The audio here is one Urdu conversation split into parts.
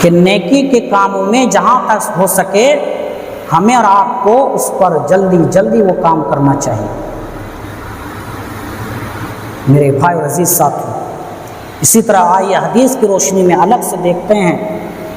کہ نیکی کے کاموں میں جہاں تک ہو سکے ہمیں اور آپ کو اس پر جلدی جلدی وہ کام کرنا چاہیے۔ میرے بھائی اور عزیز ساتھی، اسی طرح آئیے حدیث کی روشنی میں الگ سے دیکھتے ہیں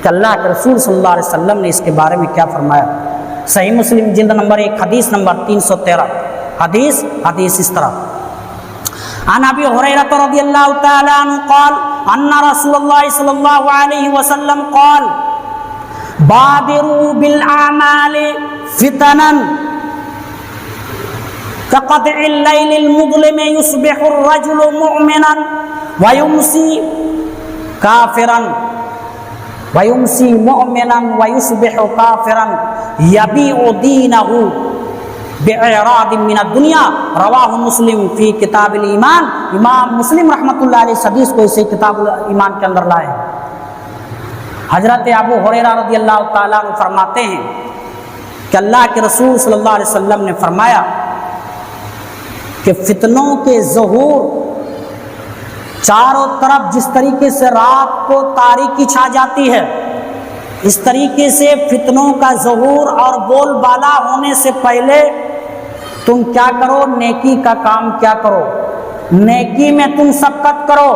کہ اللہ کے رسول صلی اللہ علیہ وسلم نے اس کے بارے میں کیا فرمایا۔ صحیح مسلم جلد نمبر 1 حدیث نمبر 313، حدیث اس طرح: عن ابی ہریرہ رضی اللہ تعالی عنہ قال ان رسول اللہ صلی اللہ علیہ وسلم قال بادروا بالاعمال فتنا كقطع الليل المظلم يصبح الرجل مؤمنا ويمسي كافرا ويصبح كافرا يبيع دينه بإعراض من الدنيا رواہ مسلم فی کتاب الایمان۔ امام مسلم رحمۃ اللہ علیہ اس حدیث کو اسے کتاب الایمان کے اندر لائے ہیں۔ حضرت ابو ہریرہ رضی اللہ تعالیٰ عنہ فرماتے ہیں کہ اللہ کے رسول صلی اللہ علیہ وسلم نے فرمایا کہ فتنوں کے ظہور چاروں طرف جس طریقے سے رات کو تاریکی چھا جاتی ہے، اس طریقے سے فتنوں کا ظہور اور بول بالا ہونے سے پہلے تم کیا کرو؟ نیکی کا کام کیا کرو، نیکی میں تم سبقت کرو۔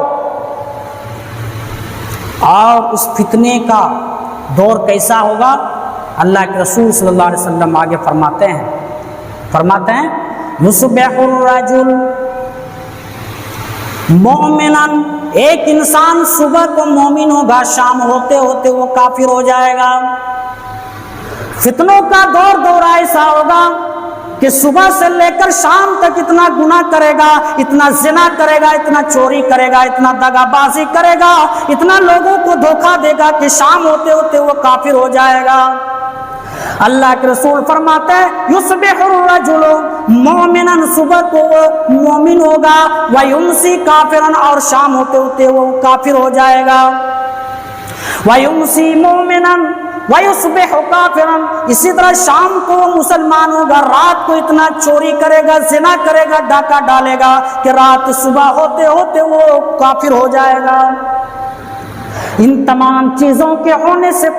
اور اس فتنے کا دور کیسا ہوگا؟ اللہ کے رسول صلی اللہ علیہ وسلم آگے فرماتے ہیں یصبح الرجل مومنا، ایک انسان صبح کو مومن ہوگا، شام ہوتے ہوتے وہ کافر ہو جائے گا۔ فتنوں کا دور ایسا ہوگا کہ صبح سے لے کر شام تک اتنا گناہ کرے گا، اتنا زنا کرے گا، اتنا چوری کرے گا، اتنا دغا بازی کرے گا، اتنا لوگوں کو دھوکہ دے گا کہ شام ہوتے ہوتے وہ کافر ہو جائے گا۔ اللہ کے رسول فرماتے ہیں یصبح الرجل مومنا، صبح کو وہ مومن ہوگا، ویمسی کافرا، اور شام ہوتے ہوتے وہ کافر ہو جائے گا۔ ویمسی مومنا ویصبح کافرا، اسی طرح شام کو وہ مسلمان ہوگا، رات کو اتنا چوری کرے گا، زنا کرے گا، ڈاکہ ڈالے گا کہ رات صبح ہوتے ہوتے وہ کافر ہو جائے گا۔ ان تمام چیزوں کے ہونے سے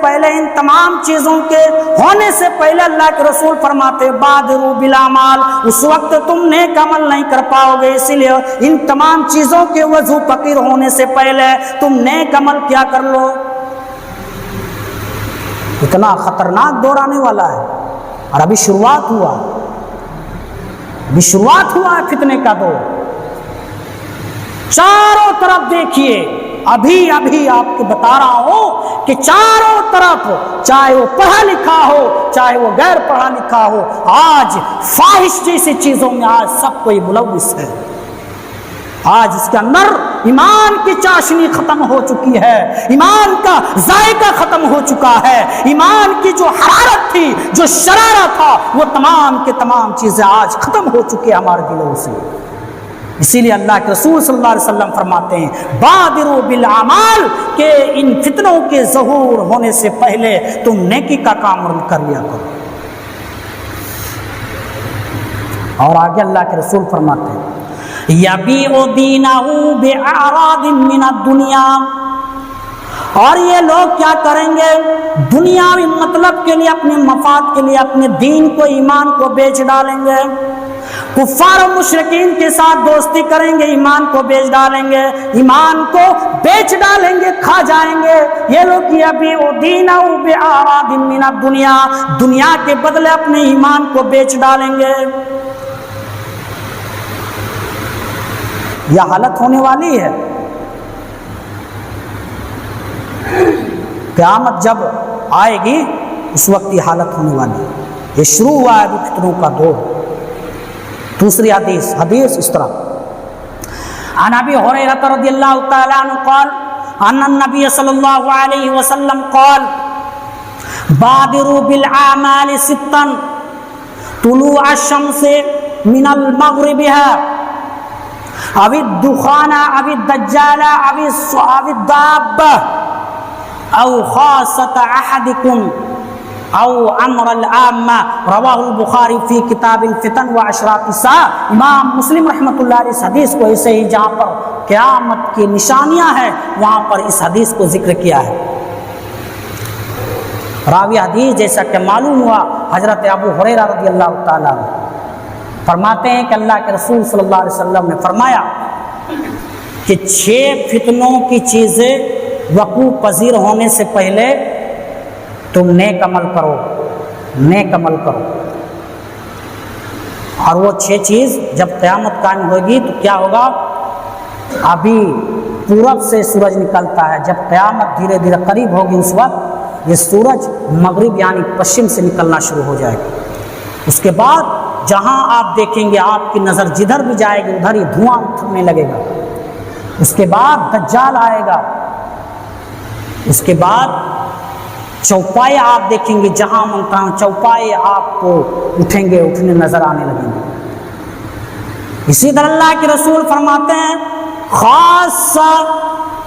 پہلے اللہ کے رسول فرماتے بادروا بالاعمال، اس وقت تم نیک عمل نہیں کر پاؤ گے، اسی لیے ان تمام چیزوں کے وضو فقیر ہونے سے پہلے تم نیک عمل کیا کر لو۔ اتنا خطرناک دور آنے والا ہے، اور ابھی شروعات ہوا ہے فتنے کا دور۔ چاروں طرف دیکھیے، ابھی آپ کو بتا رہا ہوں کہ چاروں طرف، چاہے وہ پڑھا لکھا ہو چاہے وہ غیر پڑھا لکھا ہو، آج فاحش جیسی چیزوں میں آج سب کوئی ملوث ہے۔ آج اس کے اندر ایمان کی چاشنی ختم ہو چکی ہے، ایمان کا ذائقہ ختم ہو چکا ہے، ایمان کی جو حرارت تھی، جو شرارت تھا، وہ تمام کے تمام چیزیں آج ختم ہو چکی ہیں ہمارے دلوں سے۔ اسی لیے اللہ کے رسول صلی اللہ علیہ وسلم فرماتے ہیں بادروا بالاعمال، کہ ان فتنوں کے ظہور ہونے سے پہلے تم نیکی کا کام کر لیا کرو۔ اور آگے اللہ کے رسول فرماتے ہیں یبیع دینہ بأعراض من الدنیا، اور یہ لوگ کیا کریں گے؟ دنیاوی مطلب کے لیے، اپنے مفاد کے لیے اپنے دین کو، ایمان کو بیچ ڈالیں گے۔ کفار و مشرکین کے ساتھ دوستی کریں گے، ایمان کو بیچ ڈالیں گے، ایمان کو بیچ ڈالیں گے، کھا جائیں گے۔ یہ لوگ یبیع دینہ بأعراض من الدنیا، دنیا کے بدلے اپنے ایمان کو بیچ ڈالیں گے۔ یہ حالت ہونے والی ہے۔ قیامت جب آئے گی اس وقت یہ حالت ہونے والی ہے۔ یہ شروع ہوا ہے ابھی فتنوں کا دور۔ دوسری حدیث اس طرح: عن ابی ہریرہ رضی اللہ تعالی عنہ قال ان النبی صلی اللہ علیہ وسلم قال بادروا بالاعمال ستا طلوع الشمس من المغربها او الدخان او الدجال او الدابة او خاصة احدكم او امر العامة، رواہ البخاری فی کتاب الفتن و اشراط الساعہ۔ امام مسلم رحمۃ اللہ علیہ اس حدیث کو ایسے ہی جہاں پر قیامت کی نشانیاں ہیں وہاں پر اس حدیث کو ذکر کیا ہے۔ راوی حدیث جیسا کہ معلوم ہوا حضرت ابو ہریرہ رضی اللہ تعالیٰ عنہ فرماتے ہیں کہ اللہ کے رسول صلی اللہ علیہ وسلم نے فرمایا کہ 6 فتنوں کی چیزیں وقوع پذیر ہونے سے پہلے تم نیک عمل کرو، نیک عمل کرو. اور وہ 6 چیز جب قیامت قائم ہوگی تو کیا ہوگا؟ ابھی پورب سے سورج نکلتا ہے، جب قیامت دھیرے دھیرے قریب ہوگی اس وقت یہ سورج مغرب یعنی پشچم سے نکلنا شروع ہو جائے گا. اس کے بعد جہاں آپ دیکھیں گے آپ کی نظر جدھر بھی جائے گی ادھر ہی دھواں اٹھنے لگے گا. اس کے بعد دجال آئے گا. اس کے بعد چوپائے آپ دیکھیں گے، جہاں منتا چوپائے آپ کو اٹھنے نظر آنے لگیں گے. اسی طرح اللہ کے رسول فرماتے ہیں خاصہ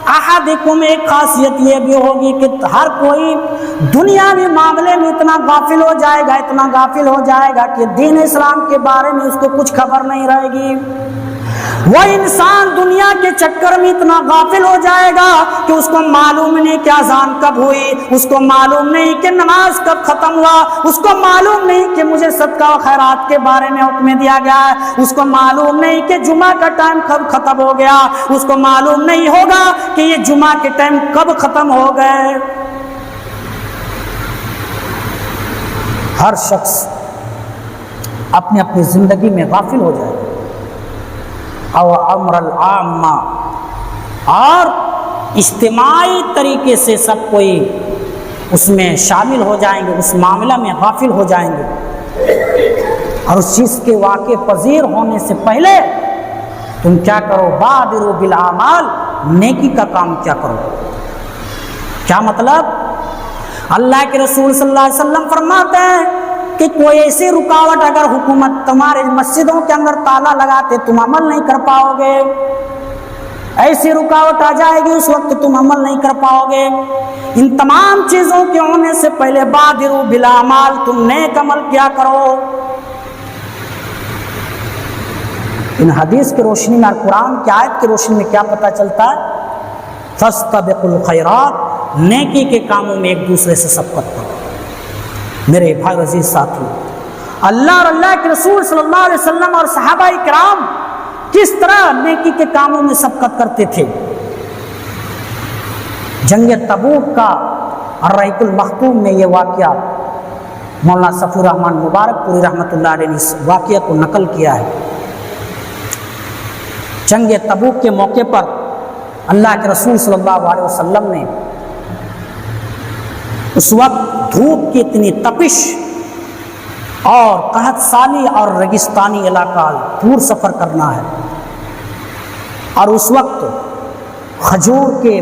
احدکم، ایک خاصیت یہ بھی ہوگی کہ ہر کوئی دنیاوی معاملے میں اتنا غافل ہو جائے گا، اتنا غافل ہو جائے گا کہ دین اسلام کے بارے میں اس کو کچھ خبر نہیں رہے گی. وہ انسان دنیا کے چکر میں اتنا غافل ہو جائے گا کہ اس کو معلوم نہیں کہ اذان کب ہوئی، اس کو معلوم نہیں کہ نماز کب ختم ہوا، اس کو معلوم نہیں کہ مجھے صدقہ و خیرات کے بارے میں حکم دیا گیا ہے، اس کو معلوم نہیں کہ جمعہ کا ٹائم کب ختم ہو گیا، اس کو معلوم نہیں ہوگا کہ یہ جمعہ کے ٹائم کب ختم ہو گئے. ہر شخص اپنی اپنی زندگی میں غافل ہو جائے گا. او امر العامہ، اور اجتماعی طریقے سے سب کوئی اس میں شامل ہو جائیں گے، اس معاملہ میں غافل ہو جائیں گے. اور اس چیز کے واقع پذیر ہونے سے پہلے تم کیا کرو؟ بادروا بالاعمال، نیکی کا کام کیا کرو. کیا مطلب؟ اللہ کے رسول صلی اللہ علیہ وسلم فرماتے ہیں کہ کوئی ایسی رکاوٹ اگر حکومت تمہارے مسجدوں کے اندر تالا لگاتے تم عمل نہیں کر پاؤ گے، ایسی رکاوٹ آ جائے گی اس وقت تم عمل نہیں کر پاؤ گے. ان تمام چیزوں کے ہونے سے پہلے بادروا بالاعمال، تم نیک عمل کیا کرو. ان حدیث کی روشنی میں اور قرآن کی آیت کی روشنی میں کیا پتہ چلتا ہے؟ فاستبقوا الخیرات، نیکی کے کاموں میں ایک دوسرے سے سبقت کرو. میرے بھائی عزیز ساتھی، اللہ اور اللہ کے رسول صلی اللہ علیہ وسلم اور صحابہ کرام کس طرح نیکی کے کاموں میں سبقت کرتے تھے. جنگ تبوک کا الرحیق المختوم میں یہ واقعہ مولانا صفی الرحمن مبارک پوری رحمۃ اللہ علیہ نے اس واقعہ کو نقل کیا ہے. جنگ تبوک کے موقع پر اللہ کے رسول صلی اللہ علیہ وسلم نے اس وقت دھوپ کی اتنی تپش اور قحط سالی اور ریگستانی علاقہ، دور سفر کرنا ہے، اور اس وقت کھجور کے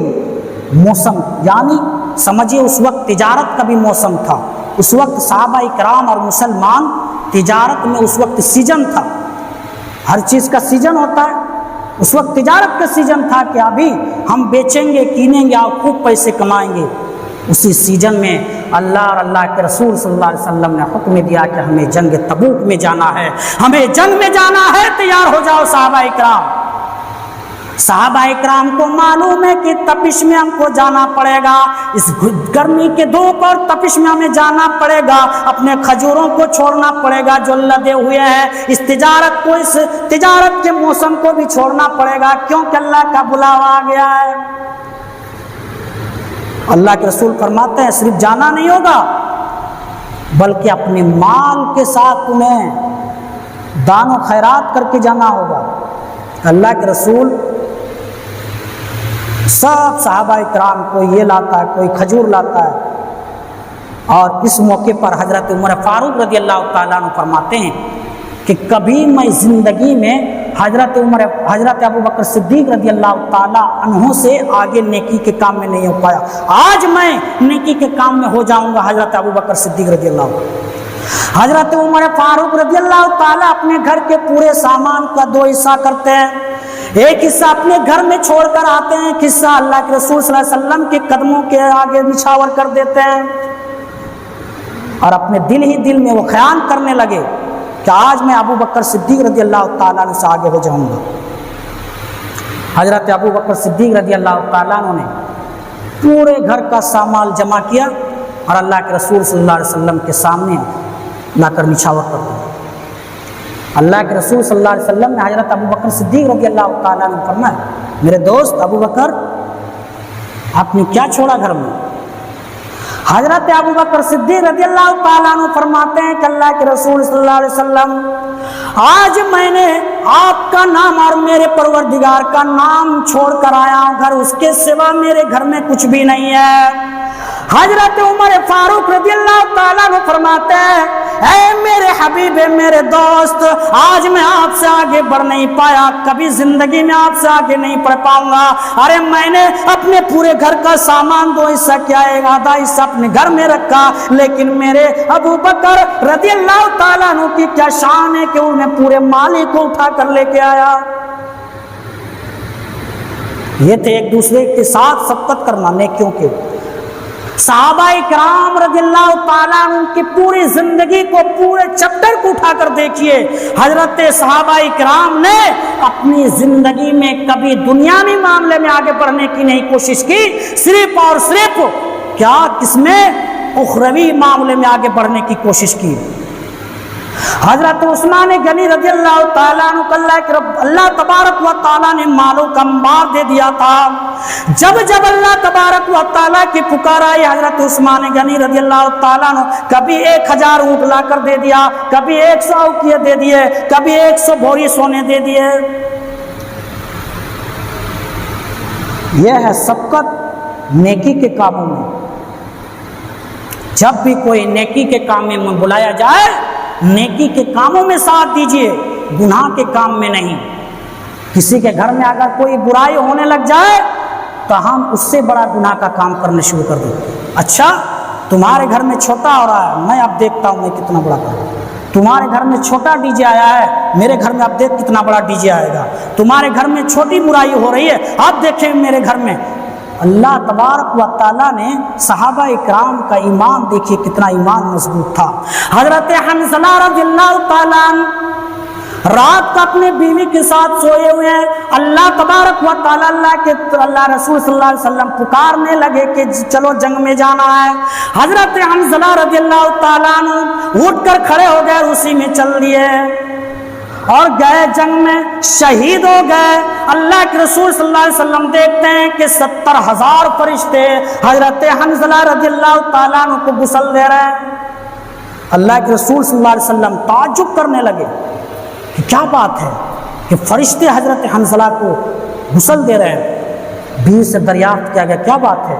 موسم، یعنی سمجھیے اس وقت تجارت کا بھی موسم تھا. اس وقت صحابہ کرام اور مسلمان تجارت میں اس وقت سیزن تھا، ہر چیز کا سیزن ہوتا ہے. اس وقت تجارت کا سیزن تھا کہ ابھی ہم بیچیں گے، کینیں گے اور خوب پیسے کمائیں گے. اسی سیزن میں اللہ اور اللہ کے رسول صلی اللہ علیہ وسلم نے حکم دیا کہ ہمیں جنگ تبوک میں جانا ہے، ہمیں جنگ میں جانا ہے، تیار ہو جاؤ صحابہ اکرام. صحابہ اکرام کو معلوم ہے کہ تپش میں ہم کو جانا پڑے گا، اس گرمی کے دھوپ اور تپش میں ہمیں جانا پڑے گا، اپنے کھجوروں کو چھوڑنا پڑے گا جو لدے ہوئے ہیں، اس تجارت کو، اس تجارت کے موسم کو بھی چھوڑنا پڑے گا، کیونکہ اللہ کا بلاوا آ گیا ہے. اللہ کے رسول فرماتے ہیں صرف جانا نہیں ہوگا بلکہ اپنے مال کے ساتھ تمہیں دان و خیرات کر کے جانا ہوگا. اللہ کے رسول سب صحابہ کرام کوئی یہ لاتا ہے، کوئی کھجور لاتا ہے. اور اس موقع پر حضرت عمر فاروق رضی اللہ تعالیٰ عنہ فرماتے ہیں کہ کبھی میں زندگی میں حضرت ابو بکر صدیق رضی اللہ تعالیٰ عنہ سے آگے نیکی کے کام میں نہیں ہو پایا، آج میں نیکی کے کام میں ہو جاؤں گا حضرت ابو بکر صدیق رضی اللہ عنہ. حضرت عمر فاروق رضی اللہ تعالیٰ اپنے گھر کے پورے سامان کا 2 حصہ کرتے ہیں. ایک حصہ اپنے گھر میں چھوڑ کر آتے ہیں، ایک حصہ اللہ کے رسول صلی اللہ علیہ وسلم کے قدموں کے آگے نچھاور کر دیتے ہیں. اور اپنے دل ہی دل میں وہ خیال کرنے لگے کہ آج میں ابو بکر صدیق رضی اللہ تعالیٰ عنہ سے آگے ہو جاؤں گا. حضرت ابو بکر صدیق رضی اللہ تعالیٰ عنہ نے پورے گھر کا سامان جمع کیا اور اللہ کے رسول صلی اللہ علیہ وسلم کے سامنے لا کر نچھاور کر دیا۔ اللہ کے رسول صلی اللہ علیہ وسلم نے حضرت ابو بکر صدیق رضی اللہ تعالیٰ عنہ فرمایا، میرے دوست ابو بکر آپ نے کیا چھوڑا گھر میں؟ حضرت ابو بکر صدیق رضی اللہ تعالیٰ عنہ فرماتے ہیں کہ اللہ کے رسول صلی اللہ علیہ وسلم، آج میں نے آپ کا نام اور میرے پروردگار کا نام چھوڑ کر آیا ہوں گھر، اس کے سوا میرے گھر میں کچھ بھی نہیں ہے۔ حضرت عمر فاروق رضی اللہ تعالیٰ عنہ فرماتے ہیں، اے میرے حبیب، میرے دوست، آج میں آپ سے آگے بڑھ نہیں پایا، کبھی زندگی میں آپ سے آگے نہیں بڑھ پاؤں گا۔ ارے میں نے اپنے پورے گھر کا سامان 2 حصہ کیا ہے، آدھا حصہ اپنے گھر میں رکھا، لیکن میرے ابو بکر رضی اللہ تعالیٰ عنہ کی کیا شان ہے کہ انہیں پورے مال کو اٹھا کر لے کے آیا۔ یہ تھے ایک دوسرے کے ساتھ سبقت کرنا نیکیوں کے۔ صحابہ کرام رضی اللہ تعالیٰ عنہ کی پوری زندگی کو، پورے چیپٹر کو اٹھا کر دیکھیے، حضرت صحابہ کرام نے اپنی زندگی میں کبھی دنیاوی معاملے میں آگے بڑھنے کی نہیں کوشش کی، صرف اور صرف کیا کس میں اخروی معاملے میں آگے بڑھنے کی کوشش کی۔ حضرت عثمان غنی رضی اللہ تعالیٰ عنہ کو اللہ تبارک و تعالیٰ نے مالوں کا انبار دے دیا تھا۔ جب اللہ تبارک و تعالیٰ کی پکار آئی، حضرت عثمان غنی رضی اللہ تعالیٰ عنہ کبھی 1000 اونٹ لا کر دے دیا، کبھی 100 اوقیے دے دیے، کبھی 100 بھوری سونے دے دیے۔ یہ ہے سبقت نیکی کے کاموں میں۔ جب بھی کوئی نیکی کے کام میں بلایا جائے، نیکی کے کاموں میں ساتھ دیجیے، گناہ کے کام میں نہیں۔ کسی کے گھر میں اگر کوئی برائی ہونے لگ جائے تو ہم اس سے بڑا گناہ کا کام کرنا شروع کر دیں۔ اچھا تمہارے گھر میں چھوٹا ہو رہا ہے، میں اب دیکھتا ہوں میں کتنا بڑا کروں۔ تمہارے گھر میں چھوٹا ڈی جے آیا ہے، میرے گھر میں اب دیکھ کتنا بڑا ڈی جے آئے گا۔ تمہارے گھر میں چھوٹی برائی ہو رہی ہے، اب دیکھیں میرے گھر میں۔ اللہ تبارک و تعالیٰ نے صحابہ اکرام کا ایمان دیکھیے کتنا ایمان مضبوط تھا۔ حضرت حنظلہ رضی اللہ تعالیٰ عنہ رات کو اپنے بیوی کے ساتھ سوئے ہوئے ہیں، اللہ تبارک و تعالیٰ اللہ رسول صلی اللہ علیہ وسلم پکارنے لگے کہ چلو جنگ میں جانا ہے۔ حضرت حنظلہ رضی اللہ تعالیٰ عنہ اٹھ کر کھڑے ہو گئے، اسی میں چل دیے اور گئے، جنگ میں شہید ہو گئے۔ اللہ کے رسول صلی اللہ علیہ وسلم دیکھتے ہیں کہ 70,000 فرشتے حضرت حنظلہ رضی اللہ تعالیٰ عنہ کو غسل دے رہے ہیں۔ اللہ کے رسول صلی اللہ علیہ وسلم تعجب کرنے لگے کہ کیا بات ہے کہ فرشتے حضرت حنظلہ کو غسل دے رہے ہیں۔ بیوی سے دریافت کیا گیا کیا بات ہے؟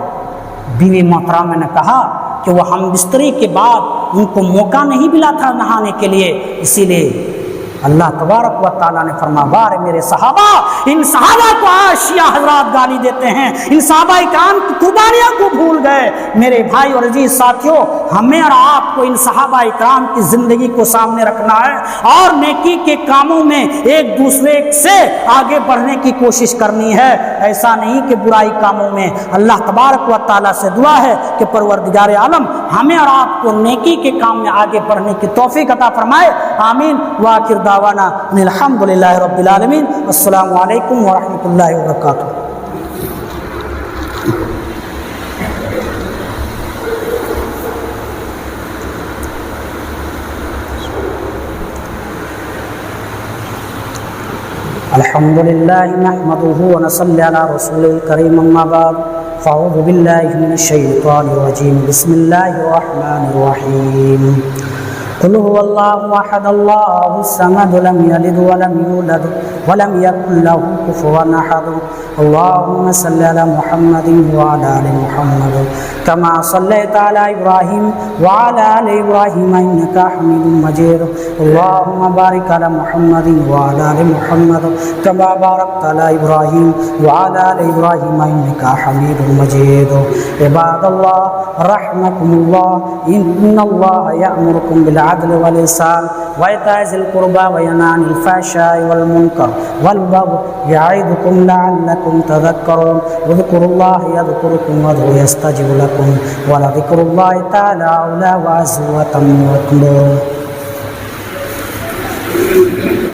بیوی محترمہ نے کہا کہ وہ ہم بستری کے بعد ان کو موقع نہیں ملا تھا نہانے کے لیے، اسی لیے اللہ تبارک و تعالیٰ نے فرمایا، بارے میرے صحابہ، ان صحابہ کو آج شیعہ حضرات گالی دیتے ہیں، ان صحابہ اکرام کی قربانیاں کو بھول گئے۔ میرے بھائی اور عزیز ساتھیوں، ہمیں اور آپ کو ان صحابہ اکرام کی زندگی کو سامنے رکھنا ہے اور نیکی کے کاموں میں ایک دوسرے سے آگے بڑھنے کی کوشش کرنی ہے، ایسا نہیں کہ برائی کاموں میں۔ اللہ تبارک و تعالیٰ سے دعا ہے کہ پروردگار عالم ہمیں اور آپ کو نیکی کے کام میں آگے بڑھنے کی توفیق عطا فرمائے، آمین۔ وآخر دعوانا ان الحمدللہ رب العالمین۔ السلام علیکم ورحمۃ اللہ وبرکاتہ۔ الحمدللہ نحمده ونصلی علی رسول الکریم، اما بعد فاعوذ باللہ من الشیطان الرجیم، بسم اللہ الرحمن الرحیم۔ قل هو الله احد الله الصمد لم يلد ولم يولد ولم يكن له كفوا احد۔ اللهم صل على محمد وعلى ال محمد كما صليت على ابراهيم وعلى ال ابراهيم انك حميد مجيد۔ اللهم بارك على محمد وعلى ال محمد كما باركت على ابراهيم وعلى ال ابراهيم انك حميد مجيد۔ عباد الله رحمكم الله، ان الله يأمركم بالعدل والإحسان وإيتاء ذي القربى وينهى عن الفحشاء والمنكر والبغي يعظكم لعلكم تذكرون۔ اذكروا الله يذكركم وادعوه يستجب لكم ولذكر الله تعالى أعلى وأعز وأتم وأكبر۔